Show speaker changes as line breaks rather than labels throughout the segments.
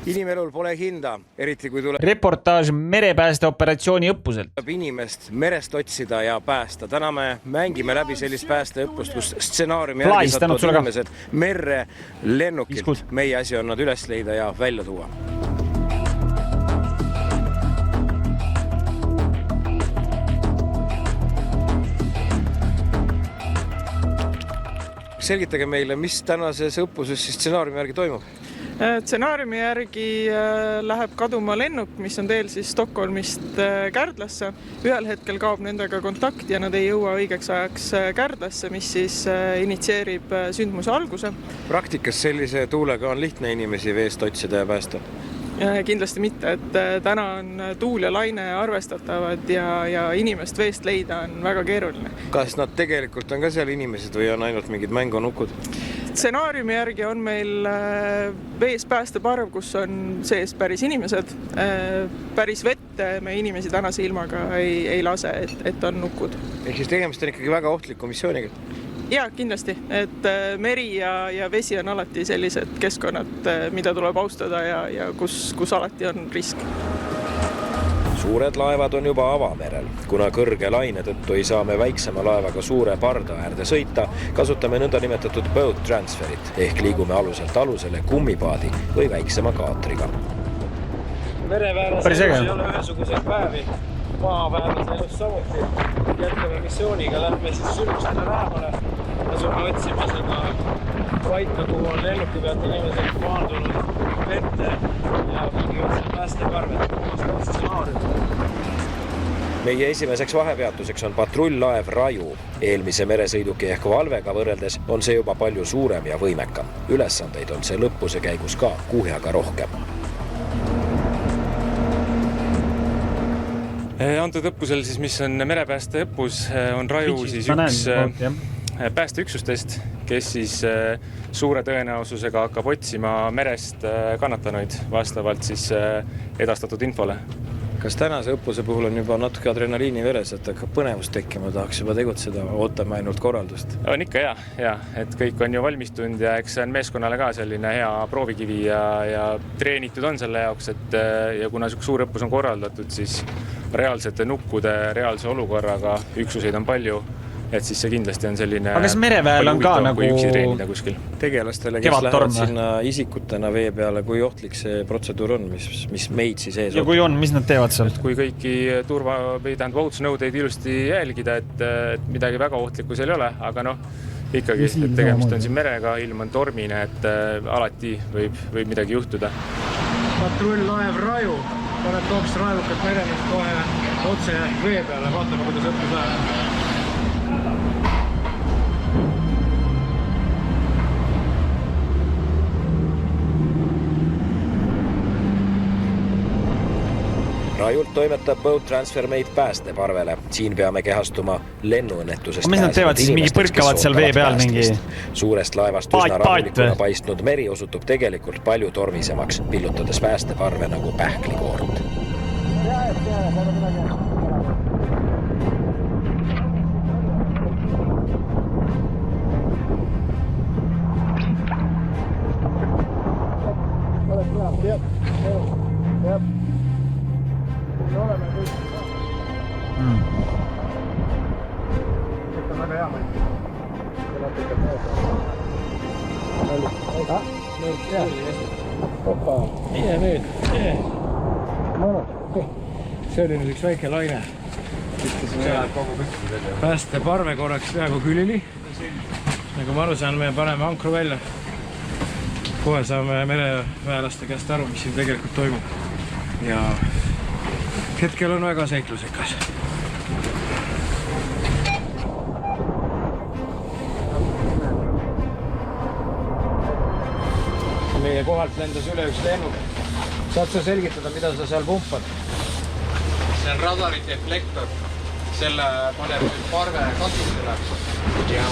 Inimelul pole hinda, eriti kui tuleb
Reportaaž merepäästeoperatsiooni õppuselt.
Inimest merest otsida ja päästa. Täna me mängime läbi sellist päästeõppust, kus stsenaariumi järgi satuvad inimesed merre lennukilt. Meie asi on nad üles leida ja välja tuua. Selgitage meile, mis tänases õppuses stsenaariumi järgi toimub?
Stsenaariumi järgi läheb kaduma lennuk, mis on teel siis Stockholmist Kärdlasse. Ühel hetkel kaob nendega kontakt ja nad ei jõua õigeks ajaks Kärdlasse, mis siis initsieerib sündmuse alguse.
Praktikas sellise tuulega on lihtne inimesi veest otsida ja päästa?
Kindlasti mitte, et täna on tuul ja laine arvestatavad ja inimest veest leida on väga keeruline.
Kas nad tegelikult on ka seal inimesed või on ainult mingid mängonukud?
Stsenaariumi järgi on meil vees päästeparv, kus on sees päris inimesed. Päris vette me inimesi tänase ilmaga ei lase, et on nukud.
Ehk siis tegemist on ikkagi väga ohtliku missiooniga?
Jaa, kindlasti, et meri ja vesi on alati sellised keskkonnad, mida tuleb austada ja kus alati on risk.
Suured laevad on juba avamerel. Kuna kõrge laine tõttu ei saa me väiksema laevaga suure parda äärde sõita, kasutame nõnda nimetatud boat transferit ehk liigume aluselt alusele kummipaadi või väiksema kaatriga.
Mereväelas ei ole ühesuguseid päevi. Maaväelas elus samuti. Jätkame missiooniga, lähme siis sündmustele lähemale. Asume otsima seda paika, kuhu on lennuki pealt inimesed maandunud vette ja otsime päästeparvet.
Meie esimeseks vahepeatuseks on patrull-laev Raju. Eelmise meresõiduki ehk valvega võrreldes on see juba palju suurem ja võimekam. Ülesandeid on see lõppuse käigus ka kuhjaga rohkem.
Antud õppusel, siis, mis on merepääste õppus, on Raju siis üks päästeüksustest, kes siis suure tõenäosusega hakkab otsima merest kannatanuid vastavalt siis edastatud infole.
Kas tänase õppuse puhul on juba natuke adrenaliini veres, et hakkab põnevust tekkima, tahaks juba tegutseda, ootame ainult korraldust?
On ikka ja, et kõik on ju valmistunud ja eks see on meeskonnale ka selline hea proovikivi ja treenitud on selle jaoks, et ja kuna suur õppus on korraldatud, siis reaalsete nukkude, reaalse olukorraga üksuseid on palju, et siis see kindlasti on selline...
Aga kas mereväel on ka nagu...
Tegelastele, kes lähevad sinna isikutena vee peale, kui ohtlik see protseduur on, mis meid siis ees
ja kui on, mis nad teevad seal?
Kui kõiki ohutusnõudeid ilusti jälgida, et midagi väga ohtlikku seal ei ole, aga ikkagi, et tegemist on siin merega, ilm on tormine, et alati võib midagi juhtuda.
Patrull-laev Raju, paneb tooks raevukat meremist kohe otse vee peale, vaatame, kuidas õppus läheb.
Rajult toimetab boat transfer meid päästeparvele. Siin peame kehastuma lennuõnnetusest.
Mis nad teevad siis? Mingi põrkavad seal vee peal mingi...
Suurest laevast üsna rahulikuna paistnud meri osutub tegelikult palju tormisemaks, pillutades päästeparve nagu pähklikoort.
See oli nüüd üks väike laine. Pääste parve korraks peaaegu külili. Nagu ma aru saan, me paneme ankru välja. Kohe saame mereväelaste käest aru, mis siin tegelikult toimub. Ja hetkel on väga seiklusekas. Meie kohalt lendas üle üks lennuk. Saad sa selgitada, mida sa seal pumpad?
See on radari deflektor. Selle paneb parve katusele ja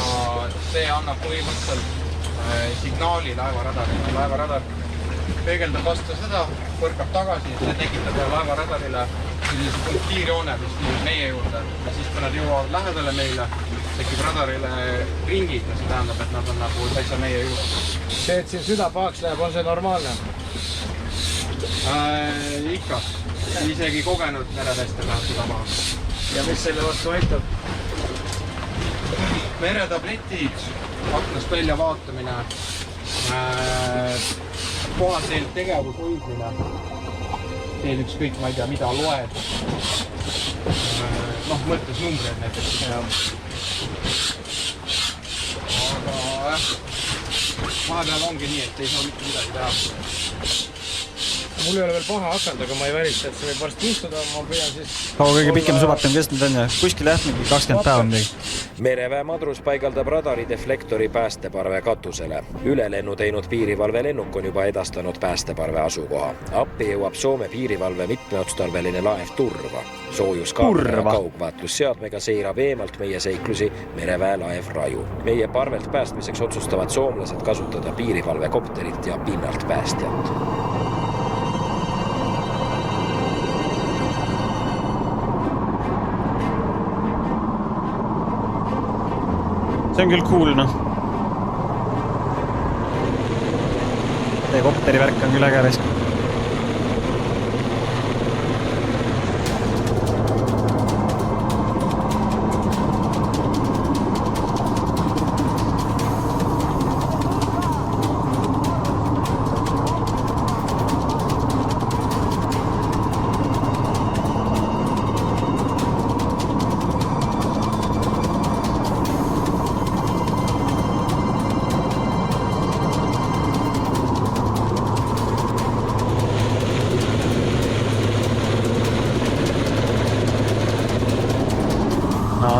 see annab põhimõtteliselt signaali laevaradarile. Laevaradar peegeldab vastu seda, põrkab tagasi, see tekitab laevaradarile sellise punktiirjoone, mis liigub meie juurde. Ja siis, kui nad jõuavad lähedale meile, tekib radarile ringid ja see tähendab, et nad on nagu täitsa meie juurde.
See, et siin süda pahaks läheb, on see normaalne?
Ikka, isegi kogenud merepäästjad läheb seda maha.
Ja mis selle vastu aitab?
Meretabletid, aknast välja vaatamine, kohaselt tegevus hoidmine, teed ükskõik, ma ei tea, mida loed, mõttes numbreid näiteks. Aga vahepeal ongi nii, et ei saa mitte midagi teha.
Mul ei ole veel paha hakanud, aga ma ei välista, et see võib varsti istuda, ma püüan siis...
Kaua kõige pikem suvatam kestnud on ja kuskil lähtmegi 20 päeva midagi.
Mereväe madrus paigaldab radarideflektori päästeparve katusele. Ülelennu teinud piirivalve lennuk on juba edastanud päästeparve asukoha. Appi jõuab Soome piirivalve mitmeotstarbeline laev Turva. Soojuskaamera ja kaugvaatlusseadmega seirab eemalt meie seiklusi mereväe laev Raju. Meie parvelt päästmiseks otsustavad soomlased kasutada piirivalvekopterit ja pinnalt päästjat.
See on küll cool, noh. Teie kopteri värk on küll äge resk.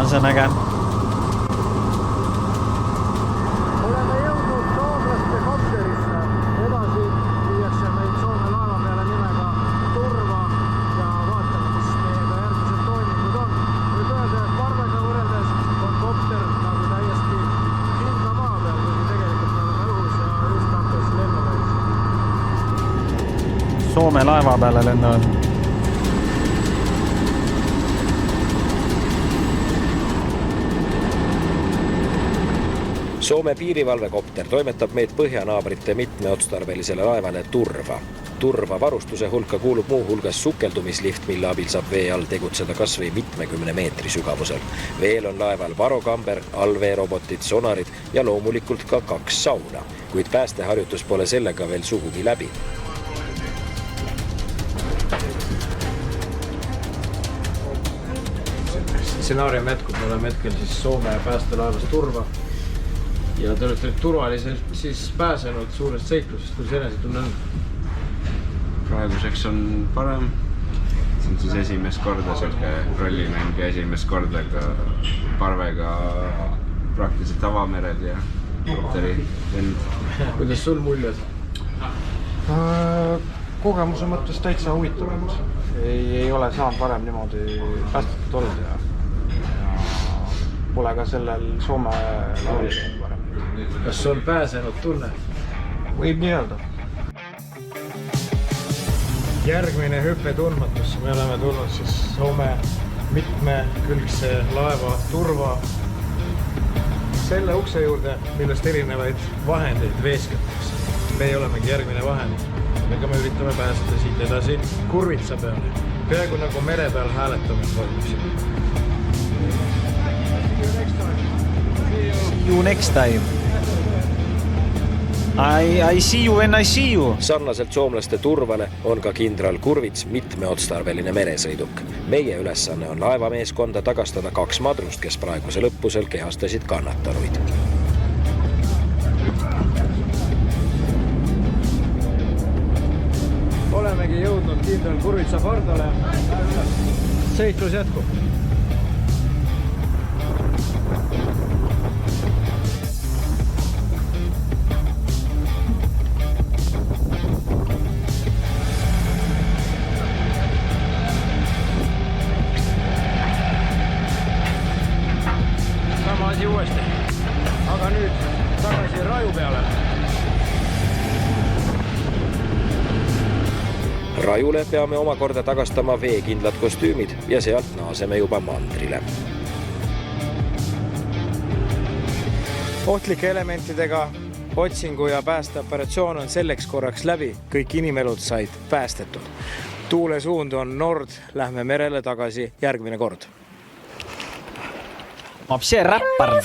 See on äge.
Oleme jõudnud soomlaste kopterisse. Edasi viiakse meid Soome laeva peale nimega Turva ja vaatame, mis meiega järgmised toimingud on. Võib öelda, et parvega võrreldes on kopter nagu täiesti kindla maa peal, kuigi tegelikult me oleme õhus ja just hakkas lennukäis.
Soome laeva peale lennavad.
Soome piirivalvekopter toimetab meid põhjanaabrite mitmeotstarbelisele laevale Turva. Turva varustuse hulka kuulub muu hulgas sukeldumislift, mille abil saab vee all tegutseda kasvõi 70 meetri sügavusel. Veel on laeval varokamber, allveerobotid, sonarid ja loomulikult ka 2 sauna, kuid päästeharjutus pole sellega veel sugugi läbi.
Stsenaarium jätkub, me oleme hetkel siis Soome päästelaevas Turva. Ja te olete turvaliselt siis pääsenud suurest seiklusest, kui see enesetunne on?
Praeguseks on parem. See on siis esimest korda selline rollimäng ja esimest korda ka parvega praktiliselt avamered ja kopteri lend.
Kuidas sul muljed?
Kogemuse mõttes täitsa huvitavad. Ei ole saanud varem niimoodi päästetud olnud ja pole ka sellel Soome laulil varem.
Kas on pääsenud tunne?
Võib nii öelda.
Järgmine hüppe tundmatusse. Me oleme tulnud siis Soome mitmekülgse laeva Turva selle ukse juurde, millest erinevaid vahendeid veeskatakse. Meie olemegi järgmine vahend, millega me üritame pääseda siit edasi Kurvitsa peale. Peaaegu nagu mere peal hääletamine toimub.
See you next time. I see you when I see you.
Sarnaselt soomlaste Turvale on ka kindral Kurvits mitmeotstarbeline meresõiduk. Meie ülesanne on laevameeskonda tagastada 2 madrust, kes praegusel õppusel kehastasid kannatanuid.
Olemegi jõudnud kindral Kurvitsa pardale. Seiklus jätkub. Sama asi uuesti. Aga nüüd tagasi Raju peale.
Rajule peame omakorda tagastama veekindlad kostüümid ja sealt naaseme juba mandrile.
Ohtlike elementidega otsingu ja päästeoperatsioon on selleks korraks läbi. Kõik inimelud said päästetud. Tuule suund on nord, lähme merele tagasi järgmine kord.
Вообще räppar.